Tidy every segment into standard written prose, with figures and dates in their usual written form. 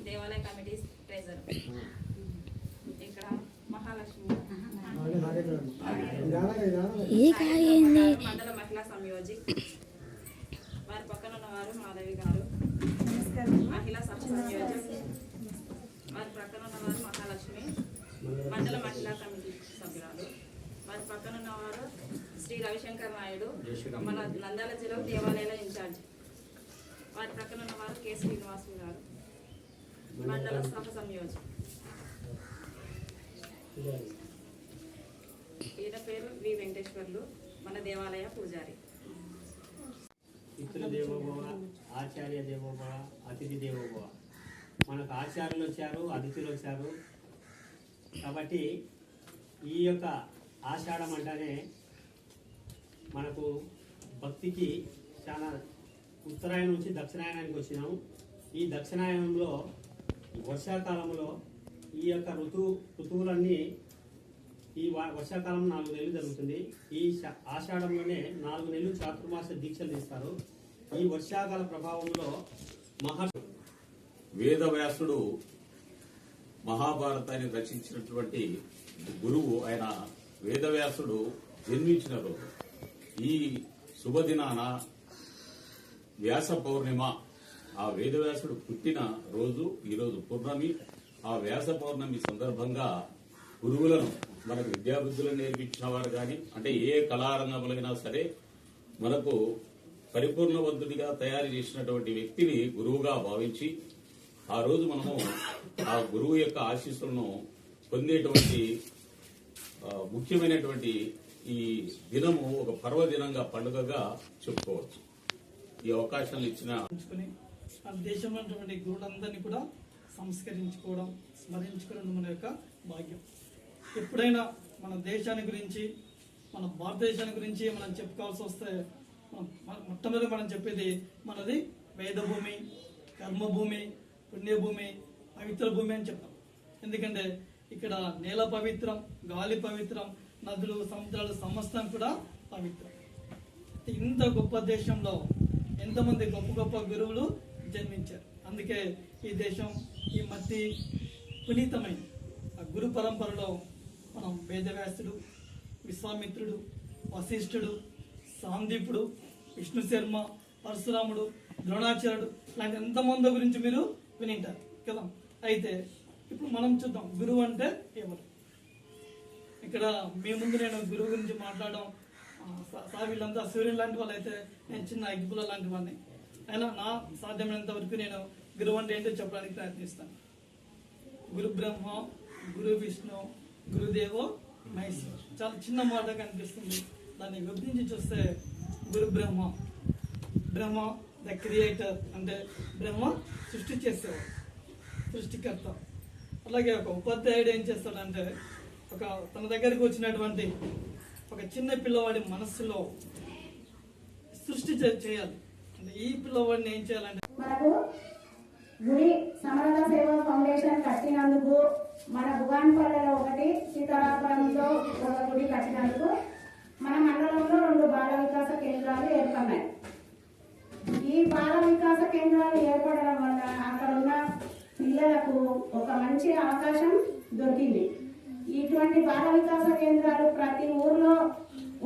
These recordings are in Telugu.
దేవాలయ కమిటీ ట్రెజర్ ఇక్కడ మహాలక్ష్మి మండల మహిళా సంయోజి వారి పక్కన ఉన్నవారు మాధవి గారు మహిళా సభ సంయోజి వారి పక్కన ఉన్నవారు మహాలక్ష్మి మండల మహిళా కమిటీ సభ్యురాలు వారి పక్కన ఉన్నవారు శ్రీ రవిశంకర్ నాయుడు మన నంద్యాల జిల్లా దేవాలయాల ఇన్ఛార్జ్ వారి పక్కన ఉన్నవారు కె శ్రీనివాసు గారు మండల సభ సంయోజి ఈయన పేరు వి వెంకటేశ్వర్లు మన దేవాలయ పూజారి. పితృ దేవోభవ, ఆచార్య దేవోభవ, అతిథి దేవోభవ. మనకు ఆచార్యులు వచ్చారు, అతిథులు వచ్చారు. కాబట్టి ఈ యొక్క ఆషాఢం అంటేనే మనకు భక్తికి చాలా ఉత్తరాయణం నుంచి దక్షిణాయనానికి వచ్చినాము. ఈ దక్షిణాయనంలో వర్షాకాలంలో ఈ యొక్క ఋతువులన్నీ ఈ వర్షాకాలం 4 నెలలు జరుగుతుంది. ఈ ఆషాఢంలోనే 4 నెలలు చాతుర్మాస దీక్షలు ఇస్తారు. ఈ వర్షాకాల ప్రభావంలో వేదవ్యాసుడు మహాభారతాన్ని రచించినటువంటి గురువు ఆయన వేదవ్యాసుడు జన్మించిన రోజు ఈ శుభదినాన వ్యాస పౌర్ణిమ. ఆ వేదవ్యాసుడు పుట్టిన రోజు ఈరోజు పౌర్ణమి. ఆ వ్యాస పౌర్ణమి సందర్భంగా గురువులను మనకు విద్యాబుద్ధులను నేర్పించిన వారు కానీ అంటే ఏ కళారంగములైనా సరే మనకు పరిపూర్ణవంతుడిగా తయారు చేసినటువంటి వ్యక్తిని గురువుగా భావించి ఆ రోజు మనము ఆ గురువు యొక్క ఆశీస్సులను పొందేటువంటి ముఖ్యమైనటువంటి ఈ దినము ఒక పర్వదినంగా పండుగగా చెప్పుకోవచ్చు. ఈ అవకాశాలు ఇచ్చిన మన దేశంలో ఉన్నటువంటి గురువులందరినీ కూడా సంస్కరించుకోవడం, స్మరించుకోవడం మన యొక్క భాగ్యం. ఎప్పుడైనా మన దేశాన్ని గురించి, మన భారతదేశాన్ని గురించి మనం చెప్పుకోవాల్సి వస్తే మొట్టమొదటి మనం చెప్పేది మనది వేదభూమి, కర్మభూమి, పుణ్యభూమి, పవిత్ర భూమి అని చెప్తాం. ఎందుకంటే ఇక్కడ నేల పవిత్రం, గాలి పవిత్రం, నదులు, సముద్రాలు సమస్తం కూడా పవిత్రం. ఇంత గొప్ప దేశంలో ఎంతమంది గొప్ప గొప్ప గురువులు జన్మించారు. అందుకే ఈ దేశం ఈ మట్టి పునీతమైంది. ఆ గురు పరంపరలో మనం వేదవ్యాసుడు, విశ్వామిత్రుడు, వశిష్ఠుడు, సాందీపుడు, విష్ణు శర్మ, పరశురాముడు, ద్రోణాచార్యుడు ఇలాంటి ఎంతమంది గురించి మీరు వినింటారు కదా. అయితే ఇప్పుడు మనం చూద్దాం గురువు అంటే ఎవరు. ఇక్కడ మీ ముందు నేను గురువు గురించి మాట్లాడడం వీళ్ళంతా సూర్యుడు లాంటి వాళ్ళు అయితే నేను చిన్న అగ్గిపుల్ల లాంటి వాడిని. అయినా నా సాధ్యమైనంత వరకు నేను గురువు అంటే ఏంటో చెప్పడానికి ప్రయత్నిస్తాను. గురు బ్రహ్మ, గురు విష్ణు, గురుదేవో మహేశ్వర. చాలా చిన్న మాట కనిపిస్తుంది. దాన్ని విభజించి చూస్తే గురు బ్రహ్మ, బ్రహ్మ ద క్రియేటర్ అంటే బ్రహ్మ సృష్టి చేసేవాడు, సృష్టికర్త. అలాగే ఒక ఉపాధ్యాయుడు ఏం చేస్తాడంటే తన దగ్గరికి వచ్చినటువంటి ఒక చిన్న పిల్లవాడి మనస్సులో సృష్టి చేయాలి. అంటే ఈ పిల్లవాడిని ఏం చేయాలంటే మనకు గుడి సమరద సేవా ఫౌండేషన్ కట్టినందుకు మన భుగాన్పల్లెలో ఒకటి, సీతారాపురంలో ఒక గుడి కట్టినందుకు మన మండలంలో 2 బాల వికాస కేంద్రాలు ఏర్పడినాయి. ఈ బాల వికాస కేంద్రాలు ఏర్పడడం వల్ల అక్కడ ఉన్న పిల్లలకు ఒక మంచి అవకాశం దొరికింది. ఇటువంటి బాల వికాస కేంద్రాలు ప్రతి ఊర్లో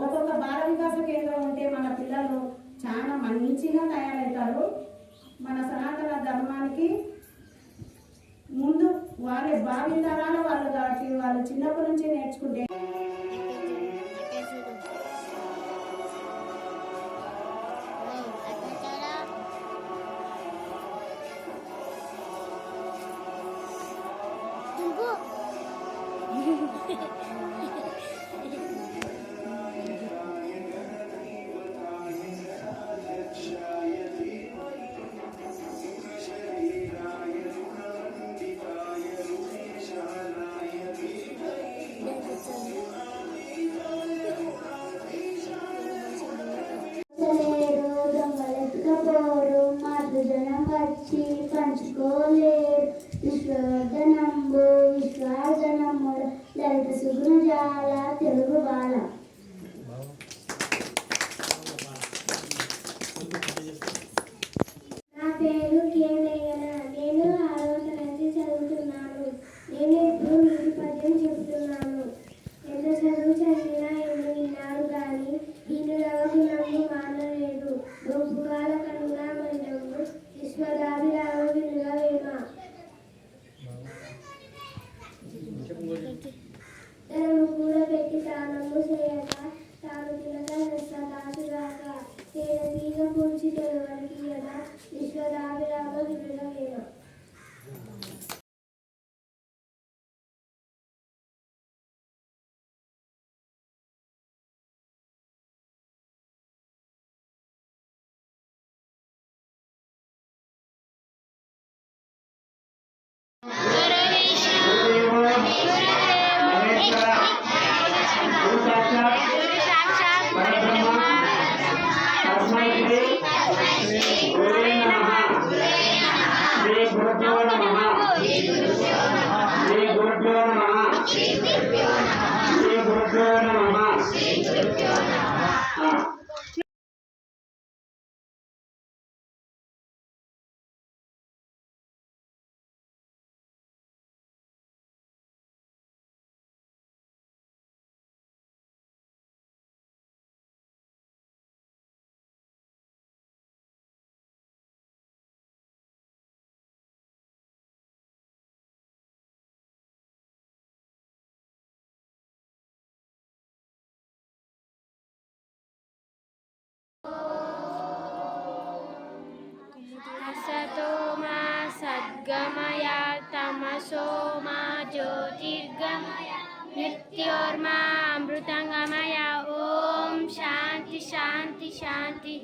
ఒక్కొక్క బాల వికాస కేంద్రం ఉంటే మన పిల్లలు చాలా మంచిగా తయారవుతారు. మన సనాతన ధర్మానికి ముందు వాళ్ళే భావితరాల వాళ్ళు కాబట్టి వాళ్ళు చిన్నప్పటి నుంచి నేర్చుకుంటే పంచుకోలేరు విశ్వవర్ధనంబు విశ్వార్ధనముడు లలిత సుగుణజాల తెలుగు బాల. నా పేరు కేనయ్యన. నేను 6వ తరగతి చదువుతున్నాను. నేను ఇప్పుడు మీకు పద్యం చెబుతున్నాను. ఎంత చదువు చదివినా ఎన్ని విన్నారు కానీ ఈనులకు నమ్ము మానలేదు. గొప్పకాల కనుగా మనము విశ్వదాభిరామ వినుగా వేమ. తనను కూడా పెట్టి తానము చేయక తాను తినక దాసుగాక తేన తీగ పూడ్చి తెలవరికి కదా విశ్వదాభిరామ వినుగా వేమ. असतो मा सद्गमय तमसो मा ज्योतिर्गमय मृत्योर्मा अमृतंगमय. ओम शांति शांति शांति.